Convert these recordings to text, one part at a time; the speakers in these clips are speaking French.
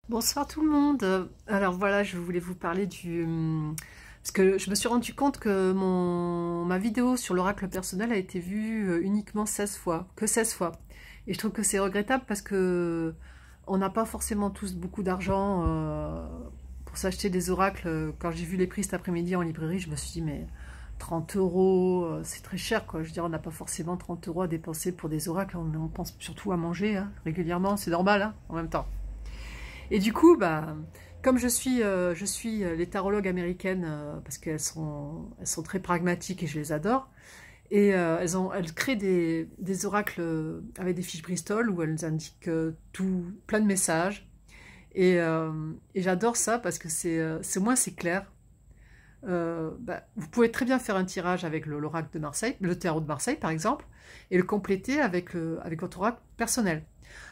Bonsoir tout le monde. Alors voilà, je voulais vous parler parce que je me suis rendu compte que ma vidéo sur l'oracle personnel a été vue uniquement 16 fois, que 16 fois. Et je trouve que c'est regrettable parce que on n'a pas forcément tous beaucoup d'argent pour s'acheter des oracles. Quand j'ai vu les prix cet après-midi en librairie, je me suis dit mais 30 euros, c'est très cher quoi. Je veux dire, on n'a pas forcément 30 euros à dépenser pour des oracles, on pense surtout à manger hein, régulièrement, c'est normal hein, en même temps. Et du coup, bah, comme je suis les tarologues américaines, parce qu'elles sont très pragmatiques et je les adore, et elles créent des oracles avec des fiches Bristol où elles indiquent plein de messages. Et j'adore ça parce que c'est clair. Bah, vous pouvez très bien faire un tirage avec l'oracle de Marseille, le tarot de Marseille par exemple, et le compléter avec votre oracle personnel.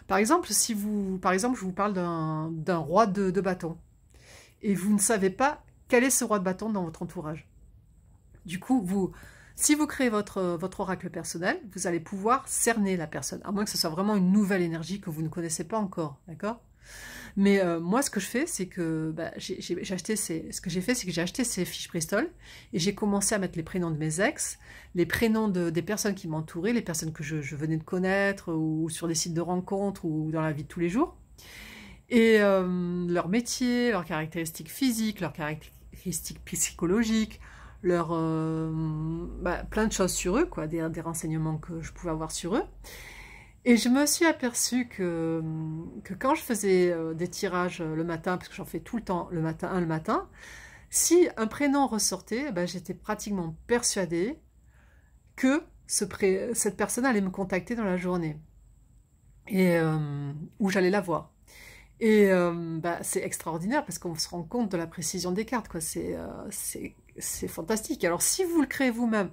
Par exemple, je vous parle d'un roi de bâton, et vous ne savez pas quel est ce roi de bâton dans votre entourage. Du coup, si vous créez votre oracle personnel, vous allez pouvoir cerner la personne, à moins que ce soit vraiment une nouvelle énergie que vous ne connaissez pas encore, d'accord? Mais moi, ce que je fais, c'est que bah, ce que j'ai fait, c'est que j'ai acheté ces fiches Bristol et j'ai commencé à mettre les prénoms de mes ex, les prénoms des personnes qui m'entouraient, les personnes que je venais de connaître ou sur des sites de rencontres ou dans la vie de tous les jours, et leur métier, leurs caractéristiques physiques, leurs caractéristiques psychologiques, plein de choses sur eux, quoi, des renseignements que je pouvais avoir sur eux. Et je me suis aperçue que quand je faisais des tirages le matin, parce que j'en fais tout le temps le matin, si un prénom ressortait, ben, j'étais pratiquement persuadée que cette personne allait me contacter dans la journée, et où j'allais la voir. Et bah, c'est extraordinaire parce qu'on se rend compte de la précision des cartes, quoi. C'est fantastique. Alors si vous le créez vous-même,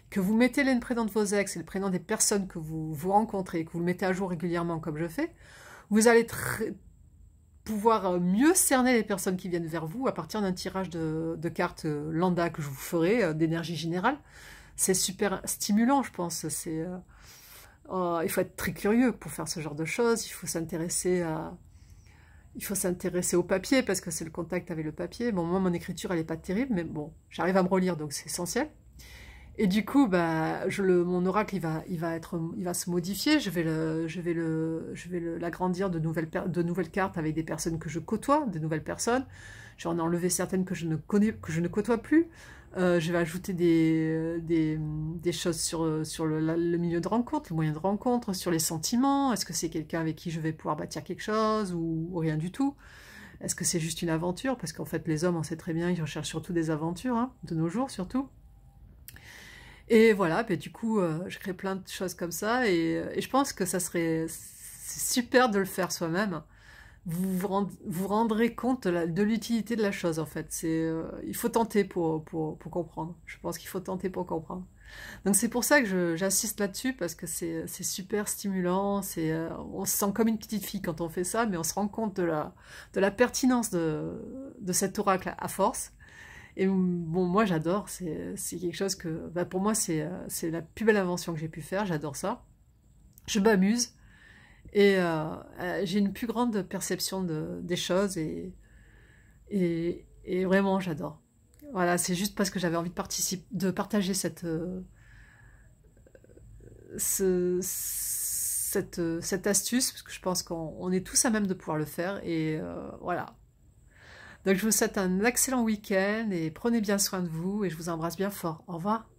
que vous mettez les prénoms de vos ex et le prénom des personnes que vous rencontrez, que vous le mettez à jour régulièrement comme je fais, vous allez pouvoir mieux cerner les personnes qui viennent vers vous à partir d'un tirage de cartes lambda que je vous ferai, d'énergie générale. C'est super stimulant, je pense. Il faut être très curieux pour faire ce genre de choses, il faut s'intéresser au papier parce que c'est le contact avec le papier. Bon, moi, mon écriture, elle n'est pas terrible, mais bon, j'arrive à me relire, donc c'est essentiel. Et du coup, bah, mon oracle, il va se modifier. Je vais l'agrandir de nouvelles cartes avec des personnes que je côtoie, des nouvelles personnes. Je vais en enlever certaines que je ne côtoie plus. Je vais ajouter des choses sur le milieu de rencontre, le moyen de rencontre, sur les sentiments. Est-ce que c'est quelqu'un avec qui je vais pouvoir bâtir quelque chose ou rien du tout? Est-ce que c'est juste une aventure? Parce qu'en fait, les hommes, on sait très bien, ils recherchent surtout des aventures, hein, de nos jours surtout. Et voilà, ben du coup, je crée plein de choses comme ça, et je pense que c'est super de le faire soi-même. Vous rendrez compte de l'utilité de la chose, en fait. Il faut tenter pour comprendre. Je pense qu'il faut tenter pour comprendre. Donc c'est pour ça que j'insiste là-dessus, parce que c'est super stimulant, on se sent comme une petite fille quand on fait ça, mais on se rend compte de la pertinence de cet oracle à force. Et bon, moi j'adore, c'est quelque chose que, bah, pour moi c'est la plus belle invention que j'ai pu faire, j'adore ça. Je m'amuse, et j'ai une plus grande perception des choses, et vraiment j'adore. Voilà, c'est juste parce que j'avais envie de partager cette astuce, parce que je pense qu'on est tous à même de pouvoir le faire, et voilà. Donc je vous souhaite un excellent week-end et prenez bien soin de vous, et je vous embrasse bien fort. Au revoir.